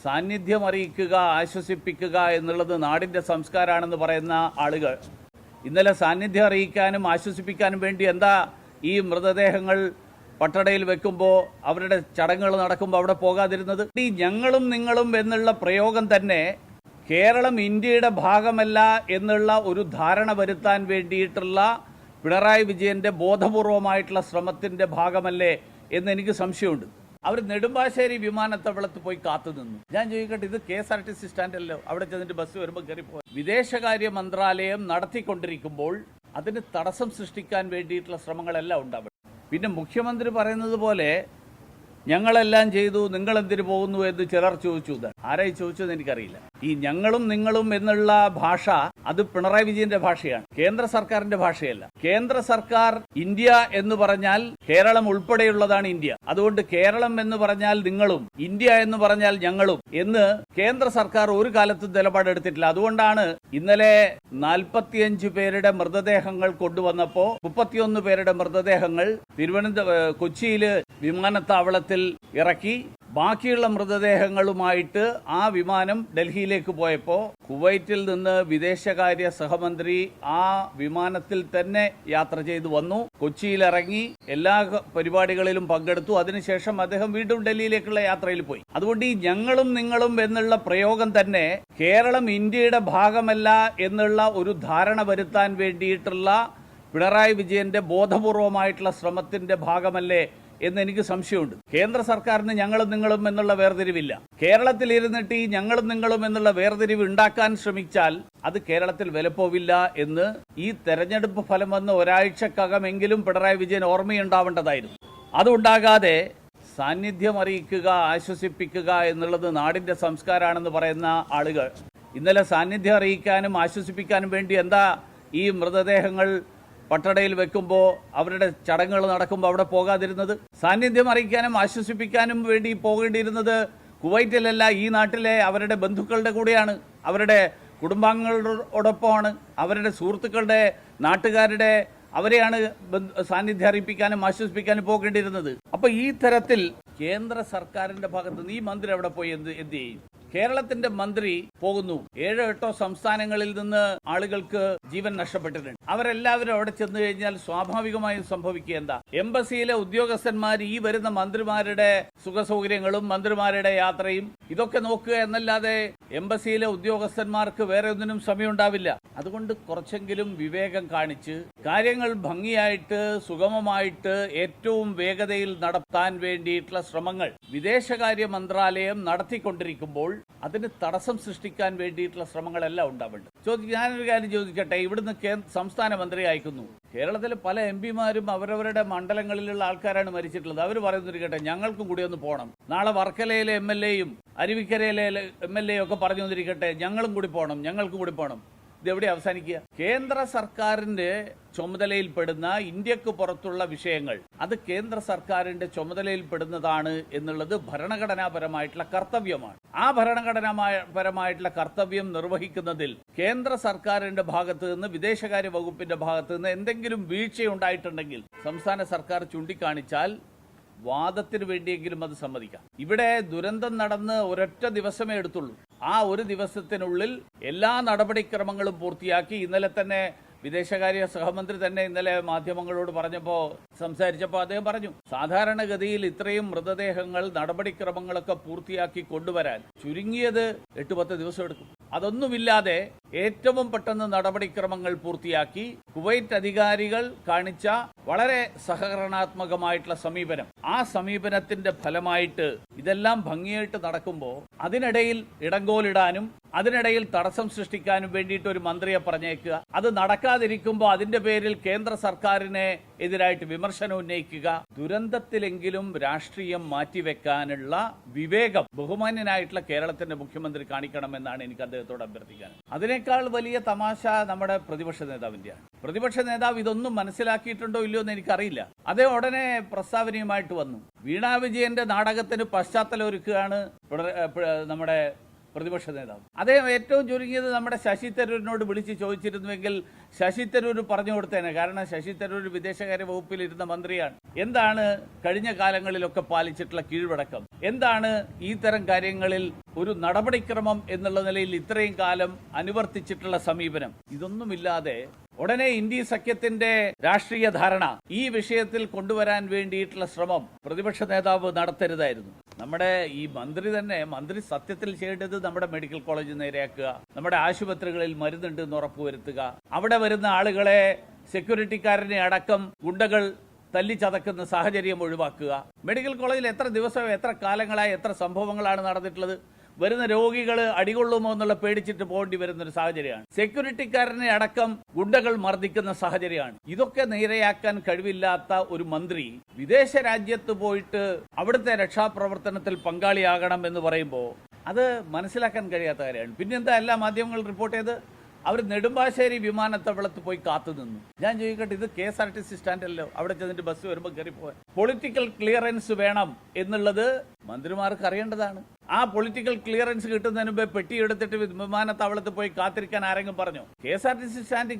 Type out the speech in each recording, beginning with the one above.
സാന്നിധ്യം അറിയിക്കുക, ആശ്വസിപ്പിക്കുക എന്നുള്ളത് നാടിൻ്റെ സംസ്കാരമാണെന്ന് പറയുന്ന ആളുകൾ ഇന്നലെ സാന്നിധ്യം അറിയിക്കാനും ആശ്വസിപ്പിക്കാനും വേണ്ടി എന്താ ഈ മൃതദേഹങ്ങൾ പട്ടടയിൽ വെക്കുമ്പോൾ അവരുടെ ചടങ്ങുകൾ നടക്കുമ്പോൾ അവിടെ പോകാതിരുന്നത്? ഈ ഞങ്ങളും നിങ്ങളും എന്നുള്ള പ്രയോഗം തന്നെ കേരളം ഇന്ത്യയുടെ ഭാഗമല്ല എന്നുള്ള ഒരു ധാരണ വരുത്താൻ വേണ്ടിയിട്ടുള്ള പിണറായി വിജയന്റെ ബോധപൂർവമായിട്ടുള്ള ശ്രമത്തിന്റെ ഭാഗമല്ലേ എന്ന് എനിക്ക് സംശയമുണ്ട്. അവർ നെടുമ്പാശ്ശേരി വിമാനത്താവളത്ത് പോയി കാത്തുനിന്നു. ഞാൻ ചോദിക്കട്ടെ, ഇത് KSRTC സ്റ്റാൻഡല്ലോ, അവിടെ ചെന്നിട്ട് ബസ് വരുമ്പോൾ കയറിപ്പോയി. വിദേശകാര്യ മന്ത്രാലയം നടത്തിക്കൊണ്ടിരിക്കുമ്പോൾ അതിന് തടസ്സം സൃഷ്ടിക്കാൻ വേണ്ടിയിട്ടുള്ള ശ്രമങ്ങളെല്ലാം ഉണ്ടാവും. പിന്നെ മുഖ്യമന്ത്രി പറയുന്നത് പോലെ ഞങ്ങളെല്ലാം ചെയ്തു, നിങ്ങൾ എന്തിനു പോകുന്നു എന്ന് ചിലർ ചോദിച്ചു. ആരായി ചോദിച്ചത് എനിക്കറിയില്ല. ഈ ഞങ്ങളും നിങ്ങളും എന്നുള്ള ഭാഷ അത് പിണറായി വിജയന്റെ ഭാഷയാണ്, കേന്ദ്ര സർക്കാരിന്റെ ഭാഷയല്ല. കേന്ദ്ര സർക്കാർ ഇന്ത്യ എന്ന് പറഞ്ഞാൽ കേരളം ഉൾപ്പെടെയുള്ളതാണ് ഇന്ത്യ. അതുകൊണ്ട് കേരളം എന്ന് പറഞ്ഞാൽ നിങ്ങളും, ഇന്ത്യ എന്ന് പറഞ്ഞാൽ ഞങ്ങളും എന്ന് കേന്ദ്ര സർക്കാർ ഒരു കാലത്തും നിലപാടെടുത്തിട്ടില്ല. അതുകൊണ്ടാണ് ഇന്നലെ 45 പേരുടെ മൃതദേഹങ്ങൾ കൊണ്ടുവന്നപ്പോ 31 പേരുടെ മൃതദേഹങ്ങൾ കൊച്ചിയിൽ വിമാനത്താവളത്തിൽ ഇറക്കി. ബാക്കിയുള്ള മൃതദേഹങ്ങളുമായിട്ട് ആ വിമാനം ഡൽഹിയിലേക്ക് പോയപ്പോൾ കുവൈറ്റിൽ നിന്ന് വിദേശകാര്യ സഹമന്ത്രി ആ വിമാനത്തിൽ തന്നെ യാത്ര ചെയ്തു വന്നു, കൊച്ചിയിൽ ഇറങ്ങി, എല്ലാ പരിപാടികളിലും പങ്കെടുത്തു. അതിനുശേഷം അദ്ദേഹം വീണ്ടും ഡൽഹിയിലേക്കുള്ള യാത്രയിൽ പോയി. അതുകൊണ്ട് ഈ ഞങ്ങളും നിങ്ങളും എന്നുള്ള പ്രയോഗം തന്നെ കേരളം ഇന്ത്യയുടെ ഭാഗമല്ല എന്നുള്ള ഒരു ധാരണ വരുത്താൻ വേണ്ടിയിട്ടുള്ള പിണറായി വിജയന്റെ ബോധപൂർവമായിട്ടുള്ള ശ്രമത്തിന്റെ ഭാഗമല്ലേ എന്ന് എനിക്ക് സംശയമുണ്ട്. കേന്ദ്ര സർക്കാരിന് ഞങ്ങളും നിങ്ങളും എന്നുള്ള വേർതിരിവില്ല. കേരളത്തിൽ ഇരുന്നിട്ട് ഈ ഞങ്ങളും നിങ്ങളും എന്നുള്ള വേർതിരിവ് ഉണ്ടാക്കാൻ ശ്രമിച്ചാൽ അത് കേരളത്തിൽ വിലപ്പോവില്ല എന്ന് ഈ തെരഞ്ഞെടുപ്പ് ഫലം വന്ന് ഒരാഴ്ചക്കകമെങ്കിലും പിണറായി വിജയൻ ഓർമ്മയുണ്ടാവേണ്ടതായിരുന്നു. അതുണ്ടാകാതെ സാന്നിധ്യം അറിയിക്കുക, ആശ്വസിപ്പിക്കുക എന്നുള്ളത് നാടിന്റെ സംസ്കാരമാണെന്ന് പറയുന്ന ആളുകൾ ഇന്നലെ സാന്നിധ്യം അറിയിക്കാനും ആശ്വസിപ്പിക്കാനും വേണ്ടി എന്താ ഈ മൃതദേഹങ്ങൾ പട്ടടയിൽ വെക്കുമ്പോൾ അവരുടെ ചടങ്ങുകൾ നടക്കുമ്പോൾ അവിടെ പോകാതിരുന്നത്? സാന്നിധ്യം അറിയിക്കാനും ആശ്വസിപ്പിക്കാനും വേണ്ടി പോകേണ്ടിയിരുന്നത് കുവൈറ്റിലല്ല, ഈ നാട്ടിലെ അവരുടെ ബന്ധുക്കളുടെ കൂടെയാണ്, അവരുടെ കുടുംബാംഗങ്ങളോടൊപ്പമാണ്, അവരുടെ സുഹൃത്തുക്കളുടെ, നാട്ടുകാരുടെ, അവരെയാണ് സാന്നിധ്യം അറിയിപ്പിക്കാനും ആശ്വസിപ്പിക്കാനും പോകേണ്ടിയിരുന്നത്. അപ്പൊ ഈ തരത്തിൽ കേന്ദ്ര സർക്കാരിന്റെ ഭാഗത്ത് നിന്ന് ഈ മന്ത്രി അവിടെ പോയി എന്ത് ചെയ്യും? കേരളത്തിന്റെ മന്ത്രി പോകുന്നു, 7-8 സംസ്ഥാനങ്ങളിൽ നിന്ന് ആളുകൾക്ക് ജീവൻ നഷ്ടപ്പെട്ടിട്ടുണ്ട്. അവരെല്ലാവരും അവിടെ ചെന്ന് കഴിഞ്ഞാൽ സ്വാഭാവികമായും സംഭവിക്കുക എന്താ? എംബസിയിലെ ഉദ്യോഗസ്ഥന്മാർ ഈ വരുന്ന മന്ത്രിമാരുടെ സുഖസൗകര്യങ്ങളും മന്ത്രിമാരുടെ യാത്രയും ഇതൊക്കെ നോക്കുക എന്നല്ലാതെ എംബസിയിലെ ഉദ്യോഗസ്ഥന്മാർക്ക് വേറെ ഒന്നിനും സമയമുണ്ടാവില്ല. അതുകൊണ്ട് കുറച്ചെങ്കിലും വിവേകം കാണിച്ച് കാര്യങ്ങൾ ഭംഗിയായിട്ട് സുഗമമായിട്ട് ഏറ്റവും വേഗതയിൽ നടത്താൻ വേണ്ടിയിട്ടുള്ള ശ്രമങ്ങൾ വിദേശകാര്യ മന്ത്രാലയം നടത്തിക്കൊണ്ടിരിക്കുമ്പോൾ അതിന് തടസ്സം സൃഷ്ടിക്കാൻ വേണ്ടിയിട്ടുള്ള ശ്രമങ്ങളെല്ലാം ഉണ്ടാവുന്നുണ്ട്. ഞാനൊരു കാര്യം ചോദിക്കട്ടെ, ഇവിടുന്ന് സംസ്ഥാന മന്ത്രി അയക്കുന്നു. കേരളത്തിലെ പല MP-മാരും അവരവരുടെ മണ്ഡലങ്ങളിലുള്ള ആൾക്കാരാണ് മരിച്ചിട്ടുള്ളത്. അവർ പറയുന്നിരിക്കട്ടെ, ഞങ്ങൾക്കും കൂടി ഒന്ന് പോകണം. നാളെ വർക്കലയിലെ MLA-യും അരുവിക്കരയിലെ MLA-യും ഒക്കെ പറഞ്ഞു വന്നിരിക്കട്ടെ, ഞങ്ങളും കൂടി പോകണം, ഞങ്ങൾക്കും കൂടി പോകണം. ഇതെവിടെ അവസാനിക്കുക? കേന്ദ്ര സർക്കാരിന്റെ ചുമതലയിൽപ്പെടുന്ന ഇന്ത്യക്ക് പുറത്തുള്ള വിഷയങ്ങൾ അത് കേന്ദ്ര സർക്കാരിന്റെ ചുമതലയിൽപ്പെടുന്നതാണ് എന്നുള്ളത് ഭരണഘടനാപരമായിട്ടുള്ള കർത്തവ്യമാണ്. ആ ഭരണഘടനാപരമായിട്ടുള്ള കർത്തവ്യം നിർവഹിക്കുന്നതിൽ കേന്ദ്ര സർക്കാരിന്റെ ഭാഗത്ത് നിന്ന്, വിദേശകാര്യ വകുപ്പിന്റെ ഭാഗത്ത് നിന്ന് എന്തെങ്കിലും വീഴ്ചയുണ്ടായിട്ടുണ്ടെങ്കിൽ സംസ്ഥാന സർക്കാർ ചൂണ്ടിക്കാണിച്ചാൽ വാദത്തിന് വേണ്ടിയെങ്കിലും അത് സമ്മതിക്കാം. ഇവിടെ ദുരന്തം നടന്ന് ഒരൊറ്റ ദിവസമേ എടുത്തുള്ളൂ. ആ ഒരു ദിവസത്തിനുള്ളിൽ എല്ലാ നടപടിക്രമങ്ങളും പൂർത്തിയാക്കി. ഇന്നലെ തന്നെ വിദേശകാര്യ സഹമന്ത്രി തന്നെ ഇന്നലെ മാധ്യമങ്ങളോട് സംസാരിച്ചപ്പോൾ അദ്ദേഹം പറഞ്ഞു, സാധാരണഗതിയിൽ ഇത്രയും മൃതദേഹങ്ങൾ നടപടിക്രമങ്ങളൊക്കെ പൂർത്തിയാക്കി കൊണ്ടുവരാൻ ചുരുങ്ങിയത് 8-10 ദിവസം എടുക്കും. അതൊന്നുമില്ലാതെ ഏറ്റവും പെട്ടെന്ന് നടപടിക്രമങ്ങൾ പൂർത്തിയാക്കി. കുവൈറ്റ് അധികാരികൾ കാണിച്ച വളരെ സഹകരണാത്മകമായിട്ടുള്ള സമീപനം, ആ സമീപനത്തിന്റെ ഫലമായിട്ട് ഇതെല്ലാം ഭംഗിയായിട്ട് നടക്കുമ്പോൾ അതിനിടയിൽ ഇടങ്കോലിടാനും അതിനിടയിൽ തടസ്സം സൃഷ്ടിക്കാനും വേണ്ടിയിട്ട് ഒരു മന്ത്രിയെ പറഞ്ഞേക്കുക, അത് നടക്കാതിരിക്കുമ്പോൾ അതിന്റെ പേരിൽ കേന്ദ്ര സർക്കാരിനെ എതിരായിട്ട് വിമർശനം ഉന്നയിക്കുക. ദുരന്തത്തിലെങ്കിലും രാഷ്ട്രീയം മാറ്റിവെക്കാനുള്ള വിവേകം ബഹുമാന്യനായിട്ടുള്ള കേരളത്തിന്റെ മുഖ്യമന്ത്രി കാണിക്കണമെന്നാണ് എനിക്ക് അദ്ദേഹത്തോട് അഭ്യർത്ഥിക്കാൻ. അതിനേക്കാൾ വലിയ തമാശ നമ്മുടെ പ്രതിപക്ഷ നേതാവിന്റെയാണ്. പ്രതിപക്ഷ നേതാവ് ഇതൊന്നും മനസ്സിലാക്കിയിട്ടുണ്ടോ ഇല്ലയോ എന്ന് എനിക്കറിയില്ല. അതേ ഉടനെ പ്രസ്താവനയുമായിട്ട് വന്നു. വീണാ വിജയന്റെ നാടകത്തിന് പശ്ചാത്തലം ഒരുക്കുകയാണ് നമ്മുടെ പ്രതിപക്ഷ നേതാവ്. അദ്ദേഹം ഏറ്റവും ചുരുങ്ങിയത് നമ്മുടെ ശശി തരൂരിനോട് വിളിച്ച് ചോദിച്ചിരുന്നുവെങ്കിൽ ശശി തരൂർ പറഞ്ഞു കൊടുത്തേനെ. കാരണം ശശി തരൂർ വിദേശകാര്യ വകുപ്പിൽ ഇരുന്ന മന്ത്രിയാണ്. എന്താണ് കഴിഞ്ഞ കാലങ്ങളിലൊക്കെ പാലിച്ചിട്ടുള്ള കീഴ്വഴക്കം, എന്താണ് ഈ തരം കാര്യങ്ങളിൽ ഒരു നടപടിക്രമം എന്നുള്ള നിലയിൽ ഇത്രയും കാലം അനുവർത്തിച്ചിട്ടുള്ള സമീപനം, ഇതൊന്നുമില്ലാതെ ഉടനെ ഇന്ത്യ സഖ്യത്തിന്റെ രാഷ്ട്രീയ ധാരണ ഈ വിഷയത്തിൽ കൊണ്ടുവരാൻ വേണ്ടിയിട്ടുള്ള ശ്രമം പ്രതിപക്ഷ നേതാവ് നടത്തരുതായിരുന്നു. നമ്മുടെ ഈ മന്ത്രി സത്യത്തിൽ ചെയ്യേണ്ടത് നമ്മുടെ മെഡിക്കൽ കോളേജ് നേരെയാക്കുക, നമ്മുടെ ആശുപത്രികളിൽ മരുന്നുണ്ട് എന്ന് ഉറപ്പുവരുത്തുക, അവിടെ വരുന്ന ആളുകളെ സെക്യൂരിറ്റിക്കാരനെ അടക്കം ഗുണ്ടകൾ തല്ലിച്ചതക്കുന്ന സാഹചര്യം ഒഴിവാക്കുക. മെഡിക്കൽ കോളേജിൽ എത്ര ദിവസം എത്ര കാലങ്ങളായി എത്ര സംഭവങ്ങളാണ് നടന്നിട്ടുള്ളത്. വരുന്ന രോഗികൾ അടികൊള്ളുമോ എന്നുള്ള പേടിച്ചിട്ട് പോകേണ്ടി വരുന്ന ഒരു സാഹചര്യമാണ്. സെക്യൂരിറ്റിക്കാരനെ അടക്കം ഗുണ്ടകൾ മർദ്ദിക്കുന്ന സാഹചര്യമാണ്. ഇതൊക്കെ നേരെയാക്കാൻ കഴിവില്ലാത്ത ഒരു മന്ത്രി വിദേശ രാജ്യത്ത് പോയിട്ട് അവിടുത്തെ രക്ഷാപ്രവർത്തനത്തിൽ പങ്കാളിയാകണം എന്ന് പറയുമ്പോൾ അത് മനസ്സിലാക്കാൻ കഴിയാത്ത കാര്യമാണ്. പിന്നെന്താ എല്ലാ മാധ്യമങ്ങളും റിപ്പോർട്ട് ചെയ്ത് അവർ നെടുമ്പാശ്ശേരി വിമാനത്താവളത്ത് പോയി കാത്തുനിന്നു. ഞാൻ ചോദിക്കട്ടെ, ഇത് KSRTC സ്റ്റാൻഡല്ലോ, അവിടെ ചെന്നിട്ട് ബസ് വരുമ്പോൾ കയറി പോകാൻ പൊളിറ്റിക്കൽ ക്ലിയറൻസ് വേണം എന്നുള്ളത് മന്ത്രിമാർക്ക് അറിയേണ്ടതാണ്. ആ പൊളിറ്റിക്കൽ ക്ലിയറൻസ് കിട്ടുന്നതിന് മുമ്പേ പെട്ടിയെടുത്തിട്ട് വിമാനത്താവളത്ത് പോയി കാത്തിരിക്കാൻ ആരെങ്കിലും പറഞ്ഞു? KSRTC സ്റ്റാൻഡിൽ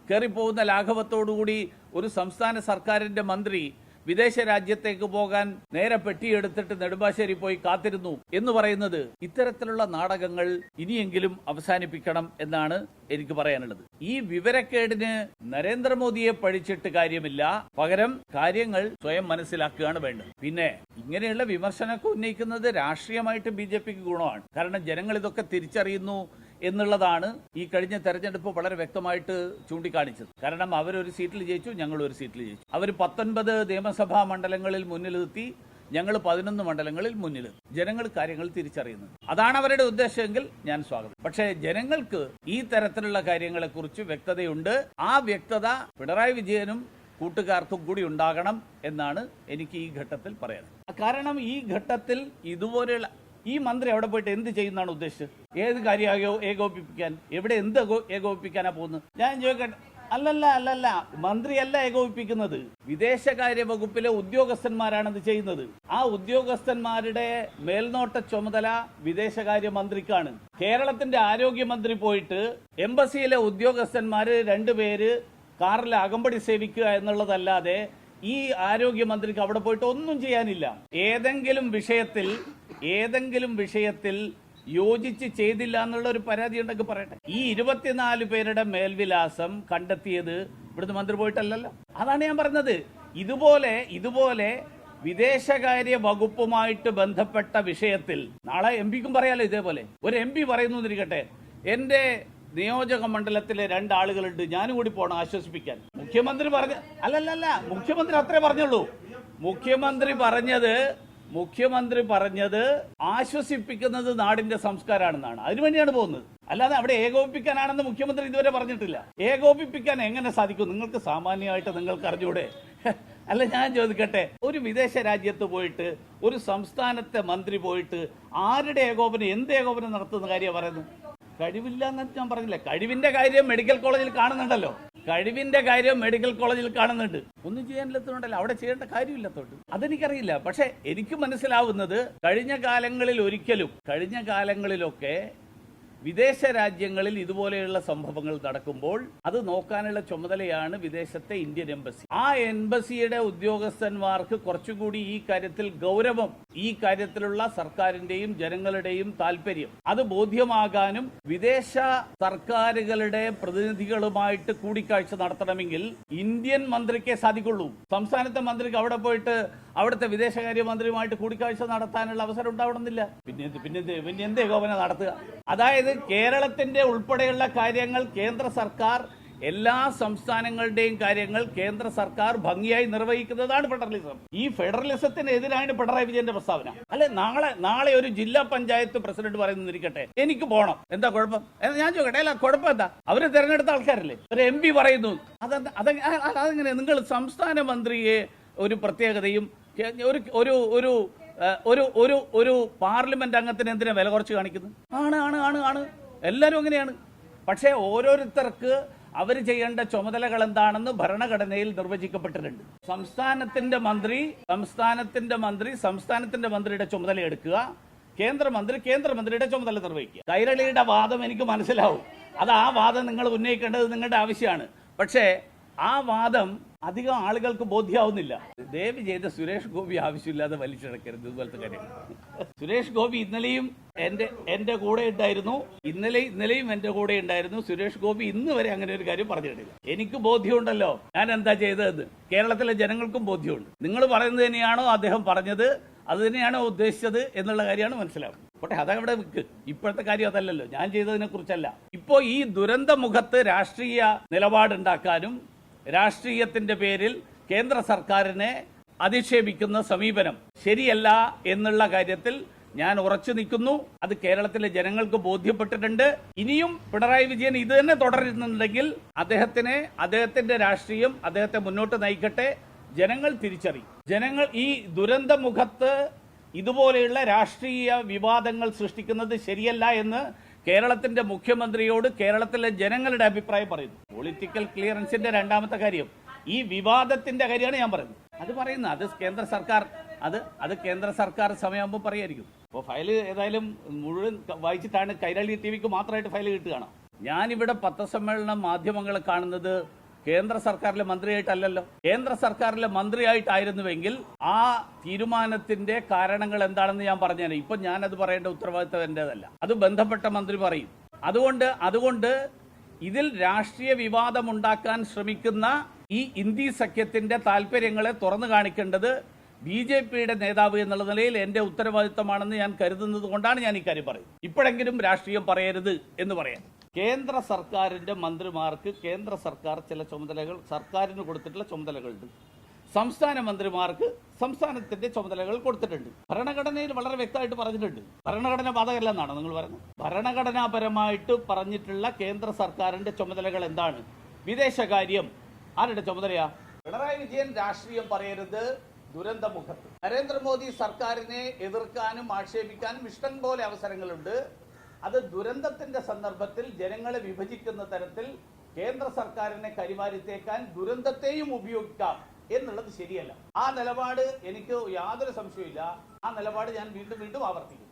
കയറി പോകുന്ന ലാഘവത്തോടുകൂടി ഒരു സംസ്ഥാന സർക്കാരിന്റെ മന്ത്രി വിദേശ രാജ്യത്തേക്ക് പോകാൻ നേരെ പെട്ടിയെടുത്തിട്ട് നെടുമ്പാശ്ശേരി പോയി കാത്തിരുന്നു എന്ന് പറയുന്നത് ഇത്തരത്തിലുള്ള നാടകങ്ങൾ ഇനിയെങ്കിലും അവസാനിപ്പിക്കണം എന്നാണ് എനിക്ക് പറയാനുള്ളത്. ഈ വിവരക്കേടിന് നരേന്ദ്രമോദിയെ പഴിച്ചിട്ട് കാര്യമില്ല, പകരം കാര്യങ്ങൾ സ്വയം മനസ്സിലാക്കുകയാണ് വേണ്ടത്. പിന്നെ ഇങ്ങനെയുള്ള വിമർശനമൊക്കെ ഉന്നയിക്കുന്നത് രാഷ്ട്രീയമായിട്ട് BJPക്ക് ഗുണമാണ്. കാരണം ജനങ്ങൾ ഇതൊക്കെ തിരിച്ചറിയുന്നു എന്നുള്ളതാണ് ഈ കഴിഞ്ഞ തെരഞ്ഞെടുപ്പ് വളരെ വ്യക്തമായിട്ട് ചൂണ്ടിക്കാണിച്ചത്. കാരണം അവരൊരു സീറ്റിൽ ജയിച്ചു, ഞങ്ങൾ ഒരു സീറ്റിൽ ജയിച്ചു. അവർ 19 നിയമസഭാ മണ്ഡലങ്ങളിൽ മുന്നിലെത്തി, ഞങ്ങൾ 11 മണ്ഡലങ്ങളിൽ മുന്നിൽ. ജനങ്ങൾ കാര്യങ്ങൾ തിരിച്ചറിയുന്നു. അതാണ് അവരുടെ ഉദ്ദേശമെങ്കിൽ ഞാൻ സ്വാഗതം. പക്ഷേ ജനങ്ങൾക്ക് ഈ തരത്തിലുള്ള കാര്യങ്ങളെക്കുറിച്ച് വ്യക്തതയുണ്ട്. ആ വ്യക്തത പിണറായി വിജയനും കൂട്ടുകാർക്കും കൂടി ഉണ്ടാകണം എന്നാണ് എനിക്ക് ഈ ഘട്ടത്തിൽ പറയാനുള്ളത്. കാരണം ഈ ഘട്ടത്തിൽ ഇതുപോലെയുള്ള ഈ മന്ത്രി അവിടെ പോയിട്ട് എന്ത് ചെയ്യുന്നതാണ് ഉദ്ദേശിച്ചത്? ഏത് കാര്യം ഏകോപിപ്പിക്കാൻ? എവിടെ എന്ത് ഏകോപിപ്പിക്കാനാ പോകുന്നത്? ഞാൻ ചോദിക്കട്ടെ, അല്ലല്ല, മന്ത്രിയല്ല ഏകോപിപ്പിക്കുന്നത്, വിദേശകാര്യ വകുപ്പിലെ ഉദ്യോഗസ്ഥന്മാരാണത് ചെയ്യുന്നത്. ആ ഉദ്യോഗസ്ഥന്മാരുടെ മേൽനോട്ട ചുമതല വിദേശകാര്യ മന്ത്രിക്കാണ്. കേരളത്തിന്റെ ആരോഗ്യമന്ത്രി പോയിട്ട് എംബസിയിലെ ഉദ്യോഗസ്ഥന്മാര് 2 പേര് കാറിൽ അകമ്പടി സേവിക്കുക എന്നുള്ളതല്ലാതെ ഈ ആരോഗ്യമന്ത്രിക്ക് അവിടെ പോയിട്ട് ഒന്നും ചെയ്യാനില്ല. ഏതെങ്കിലും വിഷയത്തിൽ യോജിച്ച് ചെയ്തില്ല എന്നുള്ള ഒരു പരാതി ഉണ്ടെങ്കിൽ പറയട്ടെ. ഈ 24 പേരുടെ മേൽവിലാസം കണ്ടെത്തിയത് ഇവിടുന്ന് മന്ത്രി പോയിട്ടല്ലല്ലോ. അതാണ് ഞാൻ പറഞ്ഞത്. ഇതുപോലെ വിദേശകാര്യ വകുപ്പുമായിട്ട് ബന്ധപ്പെട്ട വിഷയത്തിൽ നാളെ MP-ക്കും പറയാലോ. ഇതേപോലെ ഒരു MP പറയുന്നു എന്നിരിക്കട്ടെ, എന്റെ നിയോജക മണ്ഡലത്തിലെ 2 ആളുകളുണ്ട്, ഞാനും കൂടി പോകണം ആശ്വസിപ്പിക്കാൻ. മുഖ്യമന്ത്രി മുഖ്യമന്ത്രി അത്രേ പറഞ്ഞുള്ളൂ. മുഖ്യമന്ത്രി പറഞ്ഞത് ആശ്വസിപ്പിക്കുന്നത് നാടിന്റെ സംസ്കാരമാണെന്നാണ്. അതിനുവേണ്ടിയാണ് പോകുന്നത്. അല്ലാതെ അവിടെ ഏകോപിപ്പിക്കാനാണെന്ന് മുഖ്യമന്ത്രി ഇതുവരെ പറഞ്ഞിട്ടില്ല. ഏകോപിപ്പിക്കാൻ എങ്ങനെ സാധിക്കും? നിങ്ങൾക്ക് സാമാന്യമായിട്ട് നിങ്ങൾക്ക് അറിഞ്ഞൂടെ? അല്ല, ഞാൻ ചോദിക്കട്ടെ, ഒരു വിദേശ രാജ്യത്ത് പോയിട്ട് ഒരു സംസ്ഥാനത്തെ മന്ത്രി പോയിട്ട് ആരുടെ ഏകോപനം, എന്ത് ഏകോപനം നടത്തുന്ന കാര്യം പറയുന്നു? കഴിവില്ല എന്ന് ഞാൻ പറഞ്ഞില്ല. കഴിവിന്റെ കാര്യം മെഡിക്കൽ കോളേജിൽ കാണുന്നുണ്ടല്ലോ. ഒന്നും ചെയ്യാനില്ലാത്തതുകൊണ്ടല്ല, അവിടെ ചെയ്യേണ്ട കാര്യമില്ലാത്തതുകൊണ്ട്. അതെനിക്കറിയില്ല. പക്ഷെ എനിക്ക് മനസ്സിലാവുന്നത് കഴിഞ്ഞ കാലങ്ങളിലൊക്കെ വിദേശ രാജ്യങ്ങളിൽ ഇതുപോലെയുള്ള സംഭവങ്ങൾ നടക്കുമ്പോൾ അത് നോക്കാനുള്ള ചുമതലയാണ് വിദേശത്തെ ഇന്ത്യൻ എംബസി. ആ എംബസിയുടെ ഉദ്യോഗസ്ഥന്മാർക്ക് കുറച്ചുകൂടി ഈ കാര്യത്തിൽ ഗൗരവം, ഈ കാര്യത്തിലുള്ള സർക്കാരിന്റെയും ജനങ്ങളുടെയും താല്പര്യം അത് ബോധ്യമാകാനും വിദേശ സർക്കാരുകളുടെ പ്രതിനിധികളുമായിട്ട് കൂടിക്കാഴ്ച നടത്തണമെങ്കിൽ ഇന്ത്യൻ മന്ത്രിക്കേ സാധിക്കുള്ളൂ. സംസ്ഥാനത്തെ മന്ത്രിക്ക് അവിടെ പോയിട്ട് അവിടുത്തെ വിദേശകാര്യ മന്ത്രിയുമായിട്ട് കൂടിക്കാഴ്ച നടത്താനുള്ള അവസരം ഉണ്ടാവണമെന്നില്ല. പിന്നെ എന്ത് ഏകോപനം നടത്തുക? അതായത് കേരളത്തിന്റെ ഉൾപ്പെടെയുള്ള കാര്യങ്ങൾ കേന്ദ്ര സർക്കാർ, എല്ലാ സംസ്ഥാനങ്ങളുടെയും കാര്യങ്ങൾ കേന്ദ്ര സർക്കാർ ഭംഗിയായി നിർവഹിക്കുന്നതാണ് ഫെഡറലിസം. ഈ ഫെഡറലിസത്തിനെതിരാണ് പിണറായി വിജയന്റെ പ്രസ്താവന. അല്ലെ, നാളെ ഒരു ജില്ലാ പഞ്ചായത്ത് പ്രസിഡന്റ് പറയുന്നിരിക്കട്ടെ, എനിക്ക് പോകണം, എന്താ കുഴപ്പം? ഞാൻ ചോദിക്കട്ടെ, അല്ല കുഴപ്പം എന്താ? അവരെ തെരഞ്ഞെടുത്ത ആൾക്കാരല്ലേ. ഒരു MP പറയുന്നു, അതെങ്ങനെ? നിങ്ങൾ സംസ്ഥാന മന്ത്രിയെ ഒരു പ്രത്യേകതയും ഒരു പാർലമെന്റ് അംഗത്തിന് എന്തിനാ വില കുറച്ച് കാണിക്കുന്നത്? ആണ് എല്ലാവരും അങ്ങനെയാണ്. പക്ഷേ ഓരോരുത്തർക്ക് അവർ ചെയ്യേണ്ട ചുമതലകൾ എന്താണെന്ന് ഭരണഘടനയിൽ നിർവചിക്കപ്പെട്ടിട്ടുണ്ട്. സംസ്ഥാനത്തിന്റെ മന്ത്രി സംസ്ഥാനത്തിന്റെ മന്ത്രിയുടെ ചുമതല എടുക്കുക, കേന്ദ്രമന്ത്രിയുടെ ചുമതല നിർവഹിക്കുക. കൈരളിയുടെ വാദം എനിക്ക് മനസ്സിലാവും. അത് ആ വാദം നിങ്ങൾ ഉന്നയിക്കേണ്ടത് നിങ്ങളുടെ ആവശ്യമാണ്. പക്ഷേ ആ വാദം അധികം ആളുകൾക്ക് ബോധ്യമാവുന്നില്ല. ദയവ് ചെയ്ത് സുരേഷ് ഗോപി ആവശ്യമില്ലാതെ വലിച്ചിഴക്കരുത് ഇതുപോലത്തെ കാര്യങ്ങൾ. സുരേഷ് ഗോപി ഇന്നലെയും എന്റെ കൂടെ ഉണ്ടായിരുന്നു, ഇന്നലെയും എന്റെ കൂടെ ഉണ്ടായിരുന്നു. സുരേഷ് ഗോപി ഇന്ന് വരെ അങ്ങനെ ഒരു കാര്യം പറഞ്ഞിട്ടില്ല. എനിക്ക് ബോധ്യമുണ്ടല്ലോ ഞാൻ എന്താ ചെയ്തതെന്ന്. കേരളത്തിലെ ജനങ്ങൾക്കും ബോധ്യമുണ്ട്. നിങ്ങൾ പറയുന്നത് തന്നെയാണോ അദ്ദേഹം പറഞ്ഞത്, അത് തന്നെയാണോ ഉദ്ദേശിച്ചത് എന്നുള്ള കാര്യമാണ് മനസ്സിലാവുന്നത്. പക്ഷേ അതവിടെ നിൽക്ക്. ഇപ്പോഴത്തെ കാര്യം അതല്ലല്ലോ, ഞാൻ ചെയ്തതിനെ കുറിച്ചല്ല. ഇപ്പോൾ ഈ ദുരന്ത മുഖത്ത് രാഷ്ട്രീയ നിലപാടുണ്ടാക്കാനും രാഷ്ട്രീയത്തിന്റെ പേരിൽ കേന്ദ്ര സർക്കാരിനെ അധിക്ഷേപിക്കുന്ന സമീപനം ശരിയല്ല എന്നുള്ള കാര്യത്തിൽ ഞാൻ ഉറച്ചു നിൽക്കുന്നു. അത് കേരളത്തിലെ ജനങ്ങൾക്ക് ബോധ്യപ്പെട്ടിട്ടുണ്ട്. ഇനിയും പിണറായി വിജയൻ ഇത് തന്നെ തുടരുന്നുണ്ടെങ്കിൽ അദ്ദേഹത്തിന്റെ രാഷ്ട്രീയം അദ്ദേഹത്തെ മുന്നോട്ട് നയിക്കട്ടെ. ജനങ്ങൾ തിരിച്ചറിയും. ജനങ്ങൾ ഈ ദുരന്ത മുഖത്ത് ഇതുപോലെയുള്ള രാഷ്ട്രീയ വിവാദങ്ങൾ സൃഷ്ടിക്കുന്നത് ശരിയല്ല എന്ന് കേരളത്തിന്റെ മുഖ്യമന്ത്രിയോട് കേരളത്തിലെ ജനങ്ങളുടെ അഭിപ്രായം പറയുന്നു. പൊളിറ്റിക്കൽ ക്ലിയറൻസിന്റെ രണ്ടാമത്തെ കാര്യം ഈ വിവാദത്തിന്റെ കാര്യമാണ് ഞാൻ പറയുന്നത്. അത് പറയുന്നത് അത് കേന്ദ്ര സർക്കാർ സമയമാകുമ്പോൾ പറയായിരിക്കും. അപ്പോൾ ഫയല് ഏതായാലും മുഴുവൻ വായിച്ചിട്ടാണ് കൈരളി ടിവിക്ക് മാത്രമായിട്ട് ഫയൽ കിട്ടുകയാണ്. ഞാനിവിടെ പത്രസമ്മേളനം മാധ്യമങ്ങൾ കാണുന്നത് കേന്ദ്ര സർക്കാരിലെ മന്ത്രിയായിട്ടല്ലല്ലോ. കേന്ദ്ര സർക്കാരിലെ മന്ത്രിയായിട്ടായിരുന്നുവെങ്കിൽ ആ തീരുമാനത്തിന്റെ കാരണങ്ങൾ എന്താണെന്ന് ഞാൻ പറഞ്ഞേനെ. ഇപ്പൊ ഞാനത് പറയേണ്ട ഉത്തരവാദിത്തം എന്റേതല്ല, അത് ബന്ധപ്പെട്ട മന്ത്രി പറയും. അതുകൊണ്ട് ഇതിൽ രാഷ്ട്രീയ വിവാദമുണ്ടാക്കാൻ ശ്രമിക്കുന്ന ഈ ഇന്ത്യ സഖ്യത്തിന്റെ താല്പര്യങ്ങളെ തുറന്നു കാണിക്കേണ്ടത് BJPയുടെ നേതാവ് എന്നുള്ള നിലയിൽ എന്റെ ഉത്തരവാദിത്തമാണെന്ന് ഞാൻ കരുതുന്നത് കൊണ്ടാണ് ഞാൻ ഇക്കാര്യം പറയുന്നത്. ഇപ്പോഴെങ്കിലും രാഷ്ട്രീയം പറയരുത് എന്ന് പറയാൻ. കേന്ദ്ര സർക്കാരിന്റെ മന്ത്രിമാർക്ക് കേന്ദ്ര സർക്കാർ ചില ചുമതലകൾ സർക്കാരിന് കൊടുത്തിട്ടുള്ള ചുമതലകളുണ്ട്. സംസ്ഥാന മന്ത്രിമാർക്ക് സംസ്ഥാനത്തിന്റെ ചുമതലകൾ കൊടുത്തിട്ടുണ്ട്. ഭരണഘടനയിൽ വളരെ വ്യക്തമായിട്ട് പറഞ്ഞിട്ടുണ്ട്. ഭരണഘടന ബാധകമല്ല എന്നാണ് നിങ്ങൾ പറയുന്നത്. ഭരണഘടനാപരമായിട്ട് പറഞ്ഞിട്ടുള്ള കേന്ദ്ര സർക്കാരിന്റെ ചുമതലകൾ എന്താണ്? വിദേശകാര്യം ആരുടെ ചുമതലയാ? പിണറായി വിജയൻ രാഷ്ട്രീയം പറയരുത് ദുരന്തമുഖത്ത്. നരേന്ദ്രമോദി സർക്കാരിനെ എതിർക്കാനും ആക്ഷേപിക്കാനും ഇഷ്ടം പോലെ അവസരങ്ങളുണ്ട്. അത് ദുരന്തത്തിന്റെ സന്ദർഭത്തിൽ ജനങ്ങളെ വിഭജിക്കുന്ന തരത്തിൽ കേന്ദ്ര സർക്കാരിനെ കരിവാരിത്തേക്കാൻ ദുരന്തത്തെയും ഉപയോഗിക്കാം എന്നുള്ളത് ശരിയല്ല. ആ നിലപാട് എനിക്ക് യാതൊരു സംശയമില്ല. ആ നിലപാട് ഞാൻ വീണ്ടും ആവർത്തിക്കും.